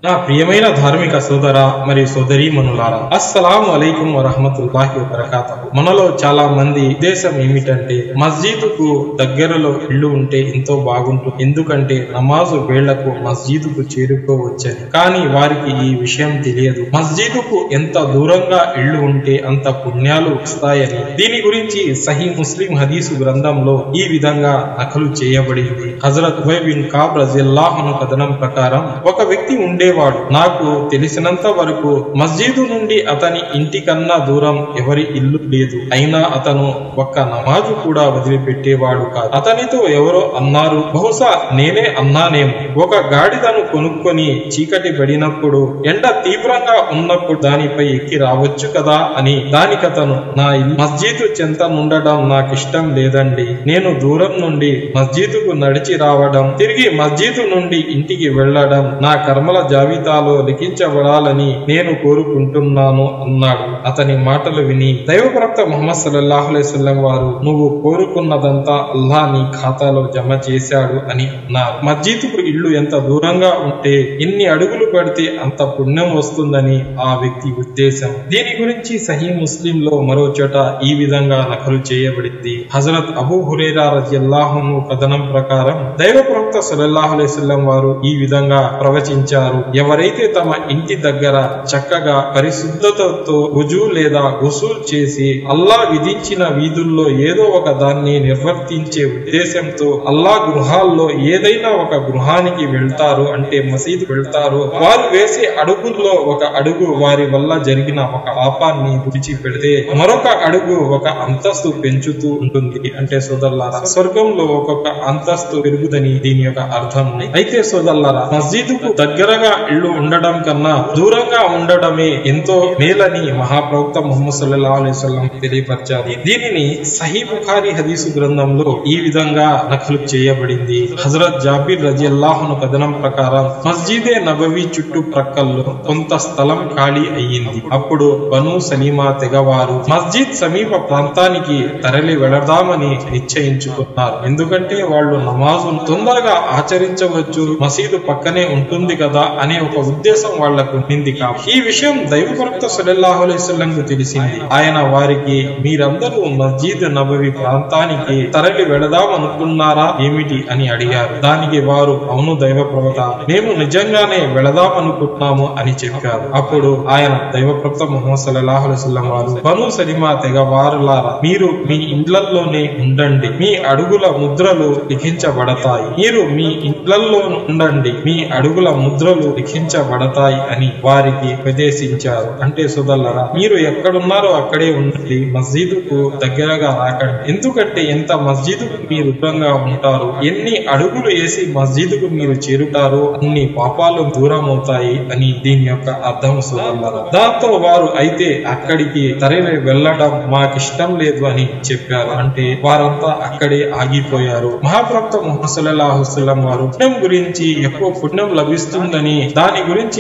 నా ప్రియమైన ధార్మిక సోదర మరియు సోదరీమణులారా, అస్సలాము అలైకుం వరహమతుల్లాహి వబరకాతుహు. మనలో చాలా మంది ఉద్దేశం ఏమిటంటే మస్జిద్కు దగ్గరలో ఇల్లు ఉంటే ఎంతో బాగుంటుంది, ఎందుకంటే నమాజు వేళ్లకు మస్జిద్కు చేరుకోవచ్చని. కానీ వారికి ఈ విషయం తెలియదు, మస్జిద్కు ఎంత దూరంగా ఇల్లు ఉంటే అంత పుణ్యాలు వస్తాయని. దీని గురించి సహీ ముస్లిం హదీసు గ్రంథంలో ఈ విధంగా నకలు చేయబడింది. హజరత్ ఉబయ్ బిన్ కఅబ్ రజియల్లాహు అన్హు కథనం ప్రకారం ఒక వ్యక్తి ఉండేవాడు. నాకు తెలిసినంత వరకు మస్జిద్ నుండి అతని ఇంటికన్నా దూరం ఎవరి ఇల్లు లేదు. అయినా అతను ఒక్క నమాజు కూడా వదిలిపెట్టేవాడు కాదు. అతనితో ఎవరో అన్నారు, బహుశా నేనే అన్నానేమో, ఒక గాడిదను కొనుక్కొని చీకటి పడినప్పుడు ఎండ తీవ్రంగా ఉన్నప్పుడు దానిపై ఎక్కి రావచ్చు కదా అని. దానికతను, నా మస్జిద్ చెంత నుండడం నాకిష్టం లేదండి, నేను దూరం నుండి మస్జిద్కు నడిచి రావడం, తిరిగి మస్జిద్ నుండి ఇంటికి వెళ్లడం నా కర్మల జాబితాలో లిఖించబడాలని నేను కోరుకుంటున్నాను అన్నాడు. అతని మాటలు విని దైవ ప్రవక్త ముహమ్మద్ సల్లల్లాహు అలైహి వసల్లం వారు, నువ్వు కోరుకున్నదంతా అల్లాహ్ నీ ఖాతాలో జమ చేశాడు అని అన్నారు. మస్జిద్కు ఇల్లు ఎంత దూరంగా ఉంటే ఎన్ని అడుగులు పడితే అంత పుణ్యం వస్తుందని ఆ వ్యక్తి ఉద్దేశం. దీని గురించి సహీ ముస్లిం లో మరో చోట ఈ విధంగా నకలు చేయబడింది. హజరత్ అబూ హురైరా రజియల్లాహు అన్హు కథనం ప్రకారం దైవ ప్రవక్త సల్లల్లాహు అలైహి వసల్లం వారు ఈ విధంగా ప్రవచించారు, ఎవరైతే తమ ఇంటి దగ్గర చక్కగా పరిశుద్ధతతో వుజూ లేదా గుసూల్ చేసి అల్లాహ్ విధించిన వీధుల్లో ఏదో ఒక దాన్ని నిర్వర్తించే ఉద్దేశంతో అల్లాహ్ గృహాల్లో ఏదైనా ఒక గృహానికి వెళ్తారు, అంటే మసీదు వెళ్తారు, వారు వేసే అడుగుల్లో ఒక అడుగు వారి వల్ల జరిగిన ఒక పాపాన్ని విడిచిపెడితే మరొక అడుగు ఒక అంతస్తు పెంచుతూ ఉంటుంది. అంటే సోదరులారా, స్వర్గంలో ఒక్కొక్క అంతస్తు పెరుగుదని దీని యొక్క అర్థం. అయితే సోదరులారా, మస్జిద్కు దగ్గరగా ఇల్లు ఉండడం కన్నా దూరంగా ఉండడమే ఎంతో మేలని మహాప్రవక్త ముహమ్మద్ సల్లల్లాహు అలైహి వసల్లం తెలియపరిచారు. దీనిని సహీ బుఖారీ హదీసు గ్రంథంలో ఈ విధంగా నకలు చేయబడింది. హజరత్ జాబిర్ రజియల్లాహు అన్హు కథనం ప్రకారం మస్జిదే నబవి చుట్టూ ప్రక్కల్లో కొంత స్థలం ఖాళీ అయ్యింది. అప్పుడు బను సలీమా తెగవారు మస్జిద్ సమీప ప్రాంతానికి తరలి వెళదామని నిశ్చయించుకున్నారు. ఎందుకంటే వాళ్ళు నమాజును తొందరగా ఆచరించవచ్చు, మసీదు పక్కనే ఉంటుంది కదా అనే ఒక ఉద్దేశం వాళ్లకు ఉండింది. కాబట్టి ఈ విషయం దైవ ప్రవక్త సల్లల్లాహు అలైహి వసల్లం కు తెలిసింది. ఆయన వారికి, మీరందరూ మస్జిద్ నబవి ప్రాంతానికి తరలి వెళదామనుకున్నారా ఏమిటి అని అడిగారు. దానికి వారు, అవును దైవ ప్రవక్త, మేము నిజంగానే వెళదామనుకుంటున్నాము అని చెప్పారు. అప్పుడు ఆయన దైవ ప్రవక్త ముహమ్మద్ సల్లల్లాహు అలైహి వసల్లం వారు, బను సలిమా తెగ వారులారా, మీరు మీ ఇండ్లల్లోనే ఉండండి, మీ అడుగుల ముద్రలు లిఖించబడతాయి. మీరు మీ ఇండ్లల్లో ఉండండి, మీ అడుగుల ముద్రలు లిఖించబడతాయి అని వారికి ఉపదేశించారు. అంటే సోదరులారా, మీరు ఎక్కడున్నారో అక్కడే ఉండండి, మస్జిద్కు దగ్గరగా రాకండి. ఎందుకంటే ఎంత మస్జిద్కు మీరు దూరంగా ఉంటారు, ఎన్ని అడుగులు వేసి మస్జిద్కు మీరు చేరుతారో అన్ని పాపాలు దూరం అవుతాయి అని దీని యొక్క అర్థం సోదరులారా. దాంతో వారు, అయితే అక్కడికి తరలి వెళ్లడం మాకిష్టం లేదు అని చెప్పారు. అంటే వారంతా అక్కడే ఆగిపోయారు. మహాప్రవక్త ముహమ్మద్ సల్లల్లాహు అలైహి వసల్లం వారు పుణ్యం గురించి, ఎక్కువ పుణ్యం లభిస్తుందని దాని గురించి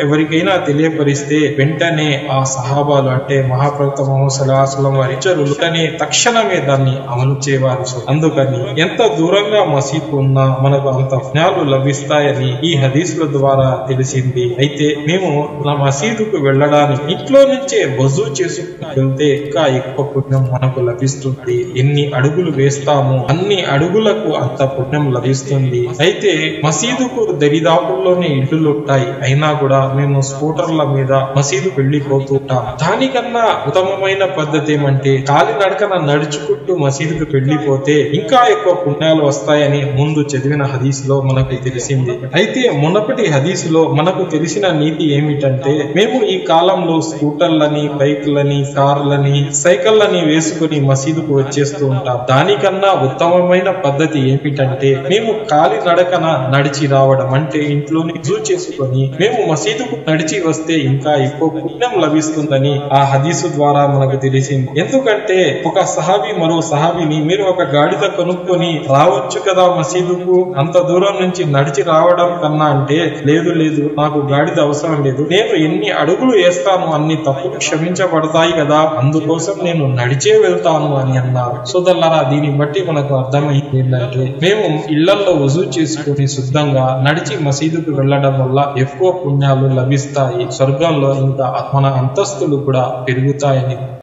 ఎవరికైనా తెలియపరిస్తే వెంటనే ఆ సహాబాలు, అంటే మహాప్రవక్త ముహమ్మద్ సల్లల్లాహు అలైహి వసల్లం వారి వెంటనే తక్షణమే దాన్ని అమలు చేయవారు. అందుకని ఎంత దూరంగా మసీదు ఉన్నా మనకు అంత పుణ్యాలు లభిస్తాయని ఈ హదీసుల ద్వారా తెలిసింది. అయితే మేము నా మసీదుకు వెళ్ళడానికి ఇంట్లో నుంచే వజూ చేసుకుని వెళ్తే ఇంకా ఎక్కువ పుణ్యం మనకు లభిస్తుంది. ఎన్ని అడుగులు వేస్తామో అన్ని అడుగులకు అంత పుణ్యం లభిస్తుంది. అయితే మసీదుకు దరిదాపుల్లోనే ఇల్లులు ఉంటాయి, అయినా కూడా మేము స్కూటర్ల మీద మసీదు వెళ్లిపోతుంటాం. దానికన్నా ఉత్తమమైన పద్ధతి ఏమంటే కాలినడకన నడుచుకుంటూ మసీదుకు వెళ్లిపోతే ఇంకా ఎక్కువ పుణ్యాలు వస్తాయని ముందు చదివిన హదీసులో మనకు తెలిసింది. అయితే మునపటి హదీసులో మనకు తెలిసిన నీతి ఏమిటంటే, మేము ఈ కాలంలో స్కూటర్లని, బైక్లని, కార్లని, సైకిళ్లని వేసుకుని మసీదుకు వచ్చేస్తూ ఉంటాం. దానికన్నా ఉత్తమమైన పద్ధతి ఏమిటంటే మేము కాలి నడకన నడిచి రావడం, అంటే ఇంట్లోని వజూ చేసుకొని మేము మసీదుకు నడిచి వస్తే ఇంకా ఎక్కువ పుణ్యం లభిస్తుందని ఆ హదీసు ద్వారా మనకు తెలిసింది. ఎందుకంటే ఒక సహాబీ మరో సహాబీని, మీరు ఒక గాడిద కొనుక్కొని రావచ్చు కదా మసీదుకు, అంత దూరం నుంచి నడిచి రావడం కన్నా, అంటే లేదు లేదు నాకు గాడిద అవసరం లేదు, నేను ఎన్ని అడుగులు వేస్తాను అన్ని తప్పులు క్షమించబడతాయి కదా, అందుకోసం నేను నడిచే వెళ్తాను అని అన్నారు. సోదరులారా, దీన్ని బట్టి మనకు అర్థమైంది ఏంటంటే మేము ఇళ్లలో వజూ చేసుకుని శుద్ధంగా నడిచి మసీదుకు వెళ్లడం వల్ల ఎక్కువ పుణ్యాలు లభిస్తాయి, స్వర్గంలో ఇంకా మన అంతస్తులు కూడా పెరుగుతాయని